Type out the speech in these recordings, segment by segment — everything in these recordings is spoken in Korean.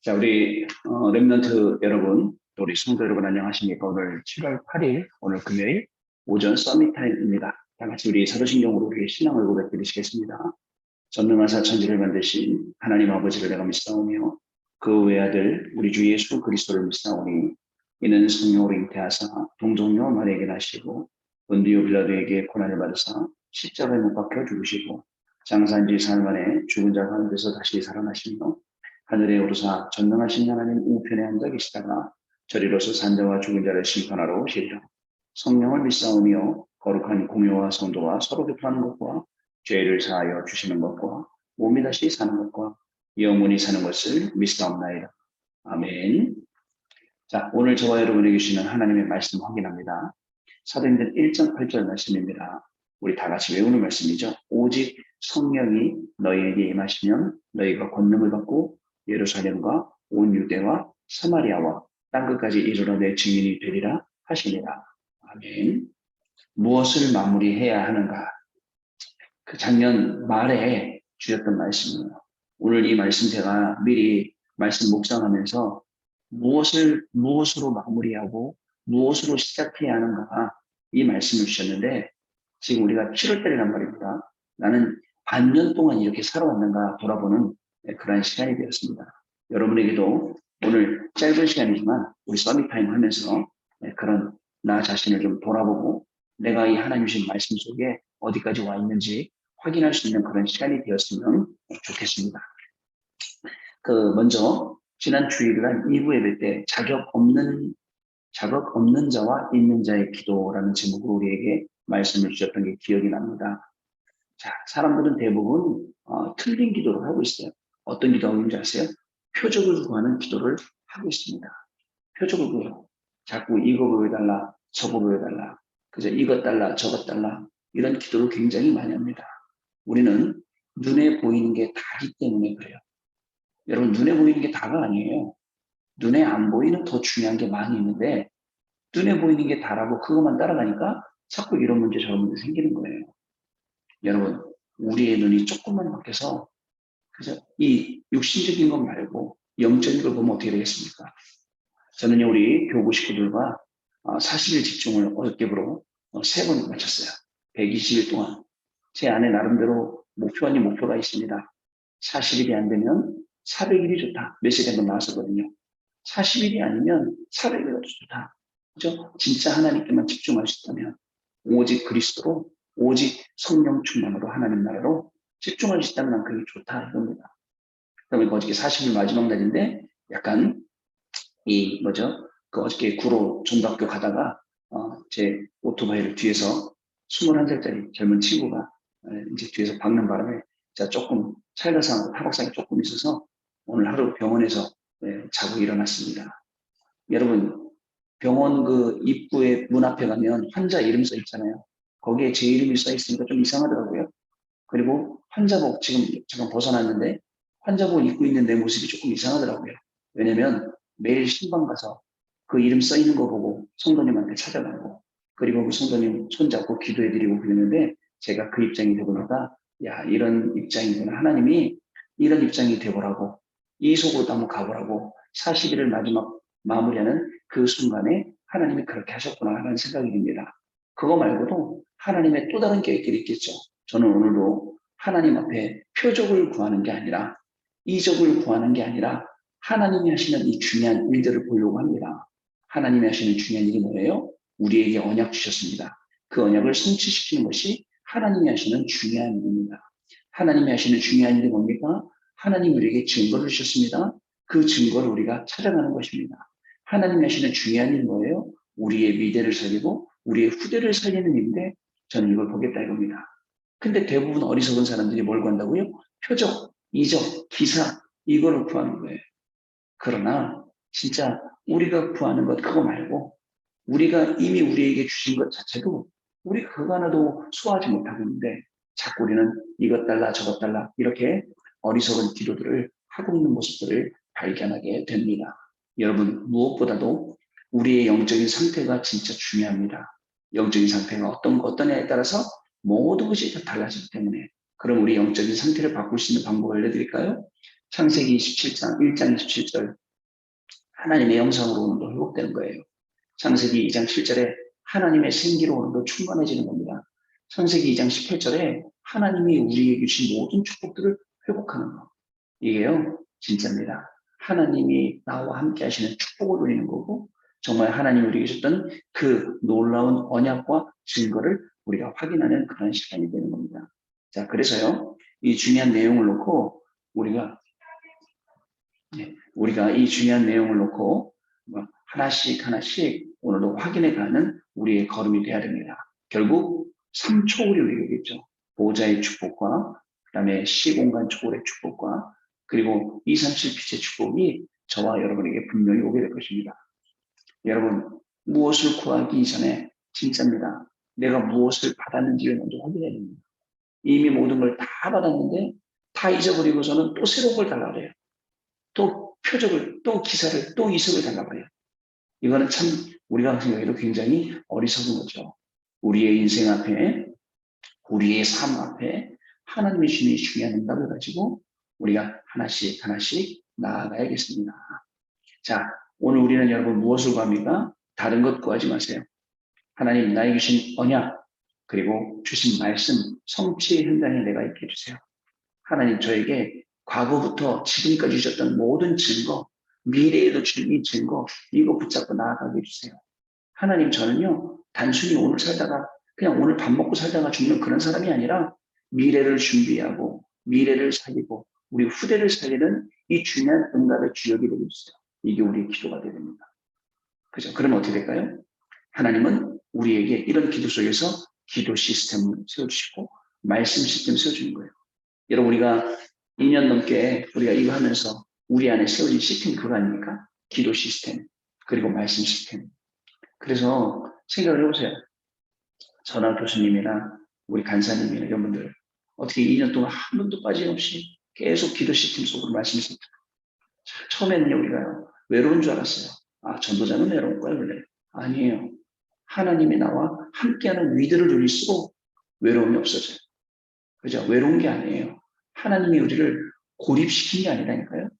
자, 우리 렘넌트 여러분, 또 우리 성도 여러분 안녕하십니까? 오늘 7월 8일, 오늘 금요일 오전 서밋 타임입니다. 다 같이 우리 사도신경으로 우리의 신앙을 고백드리시겠습니다. 전능하사 천지를 만드신 하나님 아버지를 내가 믿사오며 그 외아들 우리 주 예수 그리스도를 믿사오니 이는 성령으로 잉태하사 동정녀 마리아에게 나시고 본디오 빌라도에게 고난을 받으사 십자가에 못 박혀 죽으시고 장사한 지 사흘 만에 죽은 자 가운데서 다시 살아나시며 하늘에 오르사 전능하신 하나님 우편에 앉아 계시다가 저리로서 산자와 죽은 자를 심판하러 오시리라. 성령을 믿사오며 거룩한 공효와 성도와 서로 교통하는 것과 죄를 사하여 주시는 것과 몸이 다시 사는 것과 영원히 사는 것을 믿사옵나이다. 아멘. 자, 오늘 저와 여러분에게 주시는 하나님의 말씀 확인합니다. 사도행전 1장 8절 말씀입니다. 우리 다 같이 외우는 말씀이죠. 오직 성령이 너희에게 임하시면 너희가 권능을 받고 예루살렘과 온 유대와 사마리아와 땅끝까지 이르러 내 증인이 되리라 하시니라. 아멘. 무엇을 마무리해야 하는가? 그 작년 말에 주셨던 말씀이에요. 오늘 이 말씀 제가 미리 말씀 묵상하면서 무엇으로 마무리하고 무엇으로 시작해야 하는가 이 말씀을 주셨는데 지금 우리가 7월달이란 말입니다. 나는 반년 동안 이렇게 살아왔는가 돌아보는 그런 시간이 되었습니다. 여러분에게도 오늘 짧은 시간이지만 우리 서밋타임 하면서 그런 나 자신을 좀 돌아보고 내가 이 하나님 주신 말씀 속에 어디까지 와 있는지 확인할 수 있는 그런 시간이 되었으면 좋겠습니다. 먼저 지난 주일날 2부 예배 때 자격 없는 자와 있는 자의 기도라는 제목으로 우리에게 말씀을 주셨던 게 기억이 납니다. 자, 사람들은 대부분 틀린 기도를 하고 있어요. 어떤 기도하고 있는지 아세요? 표적을 구하는 기도를 하고 있습니다. 표적을 구해요. 자꾸 이거 보여달라, 저거 보여달라, 그저 이것 달라, 저것 달라 이런 기도를 굉장히 많이 합니다. 우리는 눈에 보이는 게 다기 때문에 그래요. 여러분 눈에 보이는 게 다가 아니에요. 눈에 안 보이는 더 중요한 게 많이 있는데 눈에 보이는 게 다라고 그것만 따라가니까 자꾸 이런 문제 저런 문제 생기는 거예요. 여러분 우리의 눈이 조금만 바뀌어서 그래서 이 육신적인 것 말고 영적인 걸 보면 어떻게 되겠습니까? 저는요 우리 교구 식구들과 40일 집중을 어저께부로 3번 마쳤어요. 120일 동안 제 안에 나름대로 목표 아닌 목표가 있습니다. 40일이 안 되면 400일이 좋다. 메시지 한번 나왔었거든요. 40일이 아니면 400일이 좋다. 그죠? 진짜 하나님께만 집중할 수 있다면 오직 그리스도로 오직 성령 충만으로 하나님 나라로 집중할 수 있다면 그게 좋다 이겁니다. 그러면 어저께 40일 마지막 날인데 약간 어저께 구로 중학교 가다가 제 오토바이를 뒤에서 21살짜리 젊은 친구가 이제 뒤에서 박는 바람에 제가 조금 찰가상 타박상이 조금 있어서 오늘 하루 병원에서 자고 일어났습니다. 여러분 병원 그 입구에 문 앞에 가면 환자 이름 써 있잖아요. 거기에 제 이름이 써 있으니까 좀 이상하더라고요. 그리고 환자복 지금 잠깐 벗어났는데 환자복 입고 있는 내 모습이 조금 이상하더라고요. 왜냐면 매일 신방 가서 그 이름 써 있는 거 보고 성도님한테 찾아가고 그리고 그 성도님 손잡고 기도해드리고 그랬는데 제가 그 입장이 되보니까 야 이런 입장이구나. 하나님이 이런 입장이 되보라고 이 속으로 한번 가보라고 40일을 마지막 마무리하는 그 순간에 하나님이 그렇게 하셨구나 하는 생각이 듭니다. 그거 말고도 하나님의 또 다른 계획들이 있겠죠. 저는 오늘도 하나님 앞에 표적을 구하는 게 아니라 이적을 구하는 게 아니라 하나님이 하시는 이 중요한 일들을 보려고 합니다. 하나님이 하시는 중요한 일이 뭐예요? 우리에게 언약 주셨습니다. 그 언약을 성취시키는 것이 하나님이 하시는 중요한 일입니다. 하나님이 하시는 중요한 일이 뭡니까? 하나님 우리에게 증거를 주셨습니다. 그 증거를 우리가 찾아가는 것입니다. 하나님이 하시는 중요한 일이 뭐예요? 우리의 미래를 살리고 우리의 후대를 살리는 일인데 저는 이걸 보겠다 이겁니다. 근데 대부분 어리석은 사람들이 뭘 구한다고요? 표적, 이적, 기사 이거를 구하는 거예요. 그러나 진짜 우리가 구하는 것 그거 말고 우리가 이미 우리에게 주신 것 자체도 우리가 그거 하나도 소화하지 못하고 있는데 자꾸 우리는 이것 달라 저것 달라 이렇게 어리석은 기도들을 하고 있는 모습들을 발견하게 됩니다. 여러분 무엇보다도 우리의 영적인 상태가 진짜 중요합니다. 영적인 상태가 어떠냐에 따라서 모든 것이 다 달라지기 때문에 그럼 우리 영적인 상태를 바꿀 수 있는 방법을 알려드릴까요? 창세기 27장 1장 27절 하나님의 영상으로 오늘도 회복되는 거예요. 창세기 2장 7절에 하나님의 생기로 오늘도 충만해지는 겁니다. 창세기 2장 18절에 하나님이 우리에게 주신 모든 축복들을 회복하는 거. 이게요, 진짜입니다. 하나님이 나와 함께 하시는 축복을 누리는 거고, 정말 하나님이 우리에게 주셨던 그 놀라운 언약과 증거를 우리가 확인하는 그런 시간이 되는 겁니다. 자, 그래서요, 이 중요한 내용을 놓고 우리가 이 중요한 내용을 놓고 하나씩 하나씩 오늘도 확인해가는 우리의 걸음이 되어야 됩니다. 결국 3초월이 우리에게겠죠. 보호자의 축복과 그 다음에 시공간 초월의 축복과 그리고 237 빛의 축복이 저와 여러분에게 분명히 오게 될 것입니다. 여러분, 무엇을 구하기 이전에 진짜입니다. 내가 무엇을 받았는지를 먼저 확인해야 됩니다. 이미 모든 걸 다 받았는데 다 잊어버리고서는 또 새로운 걸 달라고 해요. 또 표적을, 또 기사를, 또 이석을 달라고 해요. 이거는 참 우리가 생각해도 굉장히 어리석은 거죠. 우리의 인생 앞에, 우리의 삶 앞에 하나님의 주님이 중요한 응답을 가지고 우리가 하나씩 하나씩 나아가야겠습니다. 자, 오늘 우리는 여러분 무엇을 구합니까? 다른 것 구하지 마세요. 하나님 나에게 주신 언약, 그리고 주신 말씀, 성취의 현장에 내가 있게 해주세요. 하나님 저에게 과거부터 지금까지 주셨던 모든 증거, 미래에도 주신 이 증거, 이거 붙잡고 나아가게 해주세요. 하나님 저는요, 단순히 오늘 살다가 그냥 오늘 밥 먹고 살다가 죽는 그런 사람이 아니라 미래를 준비하고 미래를 살리고 우리 후대를 살리는 이 중요한 응답의 주역이 되게 해주세요. 이게 우리의 기도가 되야 됩니다. 그죠? 그러면 어떻게 될까요? 하나님은 우리에게 이런 기도 속에서 기도 시스템을 세워주시고 말씀 시스템을 세워주는 거예요. 여러분 우리가 2년 넘게 우리가 이거 하면서 우리 안에 세워진 시스템이 그거 아닙니까? 기도 시스템 그리고 말씀 시스템. 그래서 생각을 해보세요. 저나 교수님이나 우리 간사님이나 이런 분들 어떻게 2년 동안 한 번도 빠짐없이 계속 기도 시스템 속으로 말씀 시스템. 처음에는요 우리가요 외로운 줄 알았어요. 아 전도자는 외로운 거야 원래. 아니에요. 하나님이 나와 함께하는 위대를 누릴수록 외로움이 없어져요. 그죠? 외로운 게 아니에요. 하나님이 우리를 고립시킨 게 아니라니까요.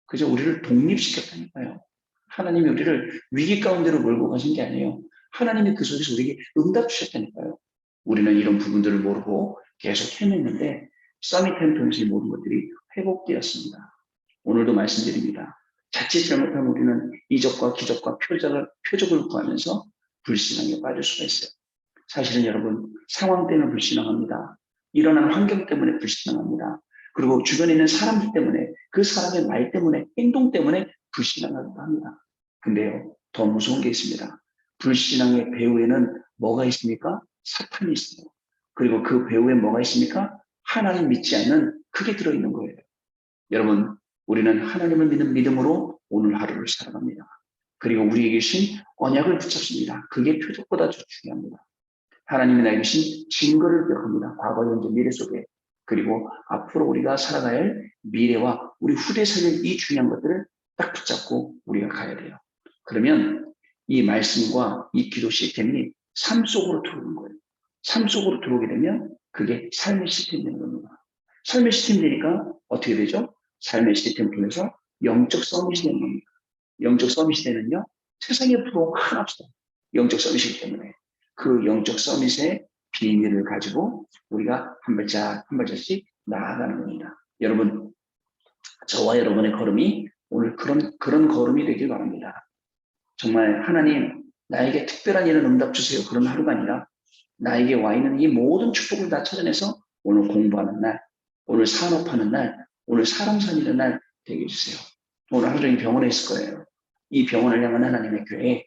그죠? 우리를 독립시켰다니까요. 하나님이 우리를 위기 가운데로 몰고 가신 게 아니에요. 하나님이 그 속에서 우리에게 응답 주셨다니까요. 우리는 이런 부분들을 모르고 계속 헤맸는데 서밋을 통해서 이 모든 것들이 회복되었습니다. 오늘도 말씀드립니다. 자칫 잘못하면 우리는 이적과 기적과 표적을 구하면서 불신앙에 빠질 수가 있어요. 사실은 여러분 상황 때문에 불신앙합니다. 일어난 환경 때문에 불신앙합니다. 그리고 주변에 있는 사람들 때문에 그 사람의 말 때문에 행동 때문에 불신앙하기도 합니다. 근데요 더 무서운 게 있습니다. 불신앙의 배후에는 뭐가 있습니까? 사탄이 있어요. 그리고 그 배후에 뭐가 있습니까? 하나님 믿지 않는 그게 들어있는 거예요. 여러분 우리는 하나님을 믿는 믿음으로 오늘 하루를 살아갑니다. 그리고 우리에게 주신 언약을 붙잡습니다. 그게 표적보다 더 중요합니다. 하나님이 나에게 주신 증거를 기억합니다. 과거, 현재, 미래 속에. 그리고 앞으로 우리가 살아가야 할 미래와 우리 후대 살릴 이 중요한 것들을 딱 붙잡고 우리가 가야 돼요. 그러면 이 말씀과 이 기도 시스템이 삶 속으로 들어오는 거예요. 삶 속으로 들어오게 되면 그게 삶의 시스템이 되는 겁니다. 삶의 시스템이 되니까 어떻게 되죠? 삶의 시스템을 통해서 영적 서밋이 되는 겁니다. 영적 서밋이 되면요. 세상에 부러움 하나 없어요. 영적 서밋이기 때문에. 그 영적 서밋의 비밀을 가지고 우리가 한 발짝 한 발짝씩 나아가는 겁니다. 여러분, 저와 여러분의 걸음이 오늘 그런 걸음이 되길 바랍니다. 정말 하나님 나에게 특별한 이런 응답 주세요. 그런 하루가 아니라 나에게 와 있는 이 모든 축복을 다 찾아내서 오늘 공부하는 날, 오늘 산업하는 날, 오늘 사람 살리는 날 되게 해주세요. 오늘 하루 종일 병원에 있을 거예요. 이 병원을 향한 하나님의 교회,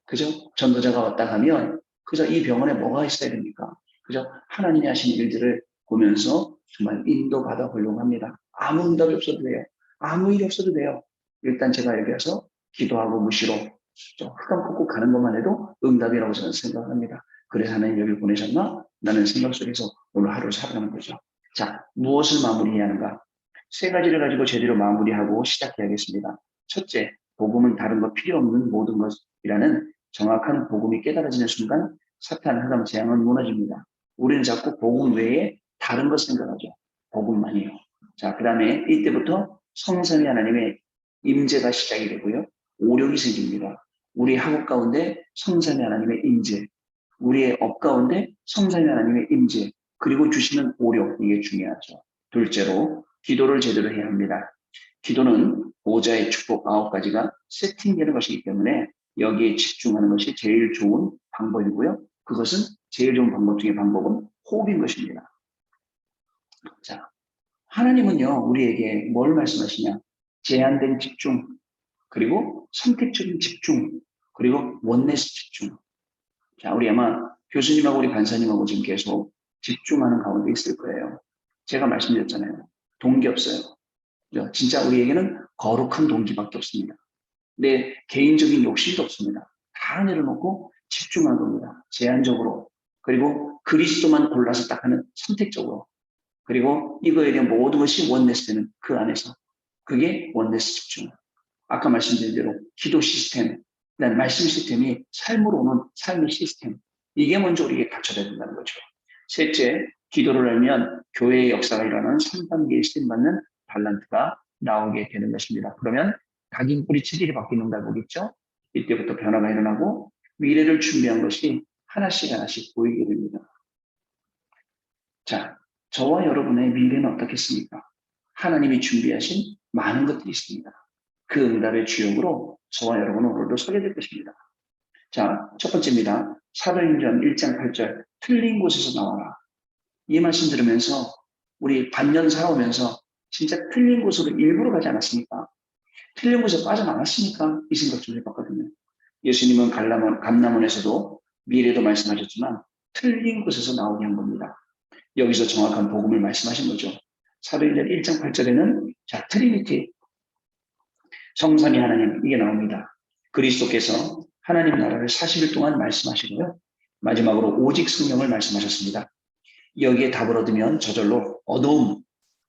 그죠? 전도자가 왔다 가면 그저 이 병원에 뭐가 있어야 됩니까? 그죠? 하나님이 하신 일들을 보면서 정말 인도받아 보려고 합니다. 아무 응답이 없어도 돼요. 아무 일이 없어도 돼요. 일단 제가 여기 와서 기도하고 무시로 흑암 꽂고 가는 것만 해도 응답이라고 저는 생각합니다. 그래서 하나님 여기 보내셨나? 라는 생각 속에서 오늘 하루를 살아가는 거죠. 자, 무엇을 마무리해야 하는가? 세 가지를 가지고 제대로 마무리하고 시작해야겠습니다. 첫째, 복음은 다른 것 필요 없는 모든 것이라는 정확한 복음이 깨달아지는 순간 사탄, 흑암, 재앙은 무너집니다. 우리는 자꾸 복음 외에 다른 것 생각하죠. 복음만이요. 자, 그 다음에 이때부터 성삼위 하나님의 임재가 시작이 되고요. 오력이 생깁니다. 우리 학업 가운데 성삼위 하나님의 임재, 우리의 업 가운데 성삼위 하나님의 임재, 그리고 주시는 오력, 이게 중요하죠. 둘째로 기도를 제대로 해야 합니다. 기도는 보좌의 축복 9가지가 세팅되는 것이기 때문에 여기에 집중하는 것이 제일 좋은 방법이고요. 그것은 제일 좋은 방법 중에 방법은 호흡인 것입니다. 자, 하나님은요, 우리에게 뭘 말씀하시냐? 제한된 집중, 그리고 선택적인 집중, 그리고 원내스 집중. 자, 우리 아마 교수님하고 우리 반사님하고 지금 계속 집중하는 가운데 있을 거예요. 제가 말씀드렸잖아요. 동기 없어요. 진짜 우리에게는 거룩한 동기밖에 없습니다. 내 개인적인 욕심도 없습니다. 다 내려놓고 집중하는 겁니다. 제한적으로. 그리고 그리스도만 골라서 딱 하는 선택적으로. 그리고 이거에 대한 모든 것이 원네스되는 그 안에서. 그게 원네스 집중. 아까 말씀드린 대로 기도 시스템, 말씀 시스템이 삶으로 오는 삶의 시스템. 이게 먼저 우리에게 갖춰져야 된다는 거죠. 셋째, 기도를 하면 교회의 역사가 일어나는 3단계의 쓰임받는 달란트가 나오게 되는 것입니다. 그러면 각인 뿌리 체질이 바뀌는가 보겠죠? 이때부터 변화가 일어나고 미래를 준비한 것이 하나씩 하나씩 보이게 됩니다. 자, 저와 여러분의 미래는 어떻겠습니까? 하나님이 준비하신 많은 것들이 있습니다. 그 응답의 주역으로 저와 여러분은 오늘도 서게 될 것입니다. 자, 첫 번째입니다. 사도행전 1장 8절 틀린 곳에서 나와라. 이 말씀 들으면서 우리 반년 살아오면서 진짜 틀린 곳으로 일부러 가지 않았습니까? 틀린 곳에 빠져나갔으니까 이 생각 좀 해봤거든요. 예수님은 감람원에서도 미래도 말씀하셨지만 틀린 곳에서 나오게 한 겁니다. 여기서 정확한 복음을 말씀하신 거죠. 사도행전 1장 8절에는 자, 트리니티, 성삼위 하나님, 이게 나옵니다. 그리스도께서 하나님 나라를 40일 동안 말씀하시고요. 마지막으로 오직 성령을 말씀하셨습니다. 여기에 답을 얻으면 저절로 어두움,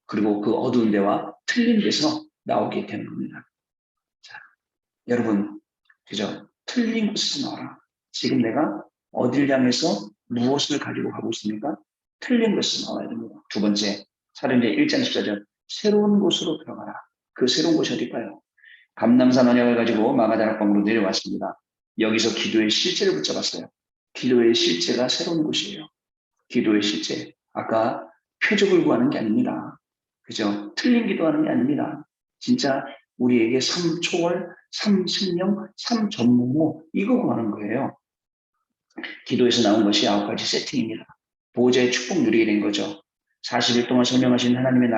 그리고 그 어두운 데와 틀린 데서 나오게 되는 겁니다. 자, 여러분, 그죠? 틀린 곳에서 나와라. 지금 내가 어딜 향해서 무엇을 가지고 가고 있습니까? 틀린 곳에서 나와야 됩니다. 두 번째, 사도행전 1장 14절 새로운 곳으로 들어가라. 그 새로운 곳이 어딜까요? 감람산 언약을 가지고 마가다락방으로 내려왔습니다. 여기서 기도의 실체를 붙잡았어요. 기도의 실체가 새로운 곳이에요. 기도의 실체. 아까 표적을 구하는 게 아닙니다. 그죠? 틀린 기도하는 게 아닙니다. 진짜 우리에게 3초월, 3생명, 3전무무 이거 구하는 거예요. 기도에서 나온 것이 9가지 세팅입니다. 보호자의 축복 누리게 된 거죠. 40일 동안 설명하신 하나님의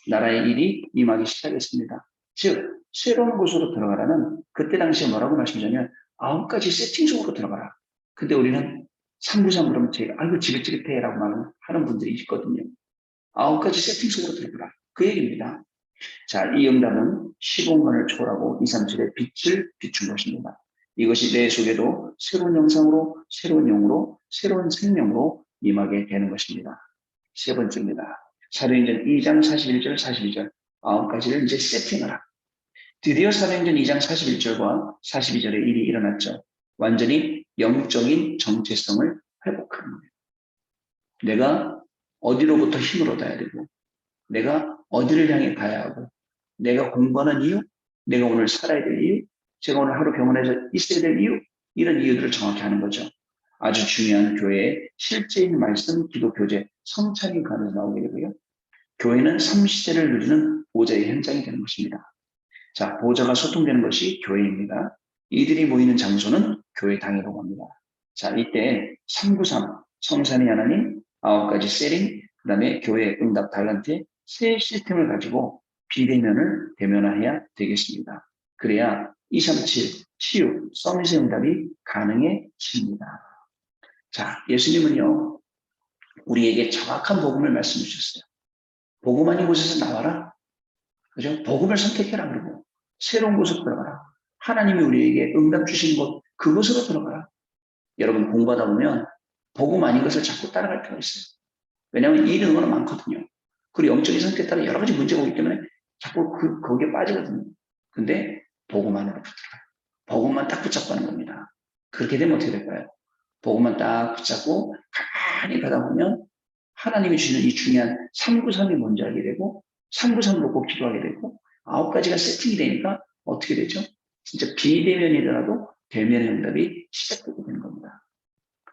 나라의 일이 임하기 시작했습니다. 즉 새로운 곳으로 들어가라는 그때 당시에 뭐라고 말씀하셨냐면 9가지 세팅 속으로 들어가라. 근데 우리는 393 그러면 제가 아이고 지긋지긋해 라고 하는 분들이 있거든요. 9가지 세팅 속으로 들어가라. 그 얘기입니다. 자, 이 응답은 시공간을 초월하고 2, 3절의 빛을 비춘 것입니다. 이것이 내 속에도 새로운 영상으로, 새로운 영으로, 새로운 생명으로 임하게 되는 것입니다. 세 번째입니다. 사도행전 2장 41절, 42절 9가지를 이제 세팅하라. 드디어 사도행전 2장 41절과 42절의 일이 일어났죠. 완전히 영적인 정체성을 회복하는 거예요. 내가 어디로부터 힘을 얻어야 되고 내가 어디를 향해 가야 하고 내가 공부하는 이유, 내가 오늘 살아야 될 이유, 제가 오늘 하루 병원에서 있어야 될 이유, 이런 이유들을 정확히 하는 거죠. 아주 중요한 교회의 실제인 말씀, 기도, 교제, 성찬이 가면서 나오게 되고요. 교회는 3시대를 누리는 보좌의 현장이 되는 것입니다. 자, 보좌가 소통되는 것이 교회입니다. 이들이 모이는 장소는 교회당이라고 합니다. 자, 이때 393, 성삼위 하나님, 9가지 세링, 그 다음에 교회 응답 달란트의 새 시스템을 가지고 비대면을 대면화해야 되겠습니다. 그래야 237, 치유, 서밋의 응답이 가능해집니다. 자, 예수님은요, 우리에게 정확한 복음을 말씀해 주셨어요. 복음 아닌 곳에서 나와라. 그죠? 복음을 선택해라. 그러고 새로운 곳으로 들어가라. 하나님이 우리에게 응답 주신 곳, 그곳으로 들어가라. 여러분 공부하다 보면 복음 아닌 것을 자꾸 따라갈 필요가 있어요. 왜냐하면 이 능력은 많거든요. 그리고 영적인 상태에 따라 여러 가지 문제가 오기 때문에 자꾸 거기에 빠지거든요. 근데 복음 안으로 들어가요. 복음만 딱 붙잡고 하는 겁니다. 그렇게 되면 어떻게 될까요? 복음만 딱 붙잡고 가만히 가다 보면 하나님이 주시는 이 중요한 393이 뭔지 알게 되고 393으로 꼭 기도하게 되고 9가지가 세팅이 되니까 어떻게 되죠? 진짜 비대면이더라도 대면의 응답이 시작되게 되는 겁니다.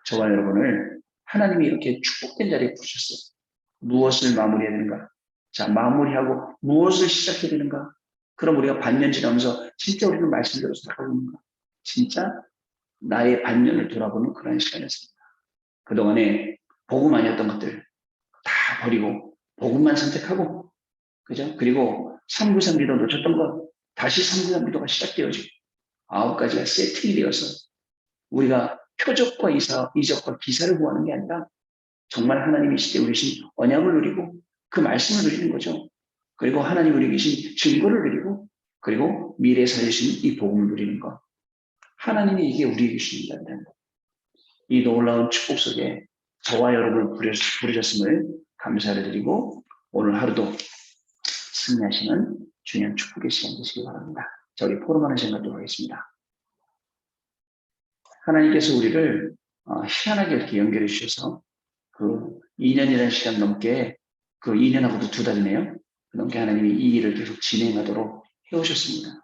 저와 여러분을 하나님이 이렇게 축복된 자리에 부르셨어요. 무엇을 마무리해야 되는가? 자, 마무리하고 무엇을 시작해야 되는가? 그럼 우리가 반년 지나면서 진짜 우리는 말씀대로 살아가고 있는가? 진짜 나의 반년을 돌아보는 그런 시간이었습니다. 그동안에 복음 아니었던 것들 다 버리고 복음만 선택하고, 그죠? 그리고 393 기도 놓쳤던 것 다시 393 기도가 시작되어지고 9가지가 세팅이 되어서 우리가 표적과 이적과 기사를 구하는 게 아니라 정말 하나님이 시대 우리신 언약을 누리고 그 말씀을 누리는 거죠. 그리고 하나님 우리 계신 증거를 누리고 그리고 미래에 살리시는 이 복음을 누리는 것. 하나님이 이게 우리에게 주신 겁니다. 이 놀라운 축복 속에 저와 여러분을 부르셨음을 감사를 드리고 오늘 하루도 승리하시는 중요한 축복의 시간 되시기 바랍니다. 자, 우리 포럼하는 시간 갖도록 하겠습니다. 하나님께서 우리를 희한하게 이렇게 연결해 주셔서 그 2년이라는 시간 넘게 그 2년하고도 2달이네요. 넘게 하나님이 이 일을 계속 진행하도록 해오셨습니다.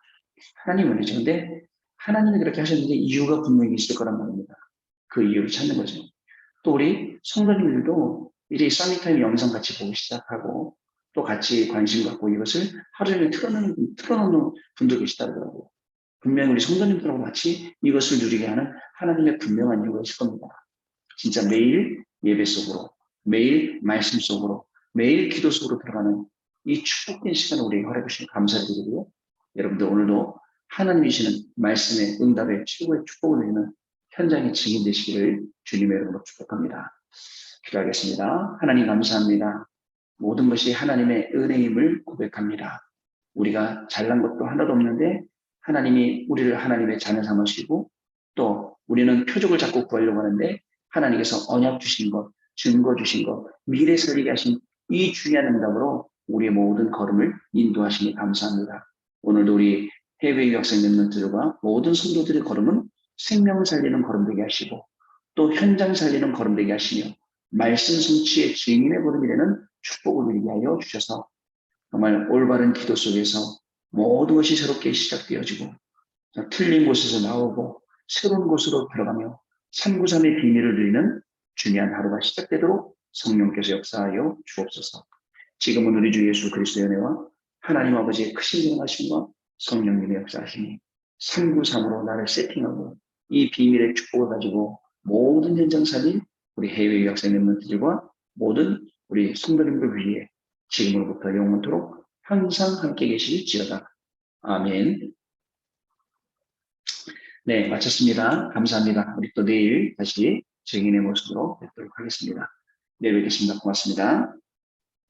하나님은 그렇죠. 근데 하나님이 그렇게 하셨는데 이유가 분명히 있을 거란 말입니다. 그 이유를 찾는 거죠. 또 우리 성도님들도 이제 쌍미타임 영상 같이 보기 시작하고 또 같이 관심 갖고 이것을 하루 종일 틀어놓는 분도 계시다더라고요. 분명히 우리 성도님들하고 같이 이것을 누리게 하는 하나님의 분명한 이유가 있을 겁니다. 진짜 매일 예배 속으로, 매일 말씀 속으로, 매일 기도 속으로 들어가는 이 축복된 시간을 우리에게 허락해 주시니 감사드리고요. 여러분들 오늘도 하나님이 주시는 말씀의 응답의 최고의 축복을 누리는 현장의 증인 되시기를 주님의 이름으로 축복합니다. 기도하겠습니다. 하나님 감사합니다. 모든 것이 하나님의 은혜임을 고백합니다. 우리가 잘난 것도 하나도 없는데 하나님이 우리를 하나님의 자녀 삼으시고 또 우리는 표적을 자꾸 구하려고 하는데 하나님께서 언약 주신 것, 증거 주신 것, 미래 살리게 하신 이 중요한 응답으로 우리의 모든 걸음을 인도하시니 감사합니다. 오늘도 우리 해외 유학생 멤버들과 모든 성도들의 걸음은 생명을 살리는 걸음 되게 하시고 또 현장 살리는 걸음 되게 하시며 말씀 성취의 증인의 걸음이 되는 축복을 누리게 하여 주셔서 정말 올바른 기도 속에서 모든 것이 새롭게 시작되어지고 틀린 곳에서 나오고 새로운 곳으로 들어가며 393의 비밀을 누리는 중요한 하루가 시작되도록 성령께서 역사하여 주옵소서. 지금은 우리 주 예수 그리스도의 은혜와 하나님 아버지의 크신 영하심과 성령님의 역사하심이 393으로 나를 세팅하고 이 비밀의 축복을 가지고 모든 현장 살린 우리 해외 유학생 멤버들과 모든 우리 성도님들 위해 지금으로부터 영원토록 항상 함께 계실지어다. 아멘. 네, 마쳤습니다. 감사합니다. 우리 또 내일 다시 증인의 모습으로 뵙도록 하겠습니다. 내일 뵙겠습니다. 고맙습니다.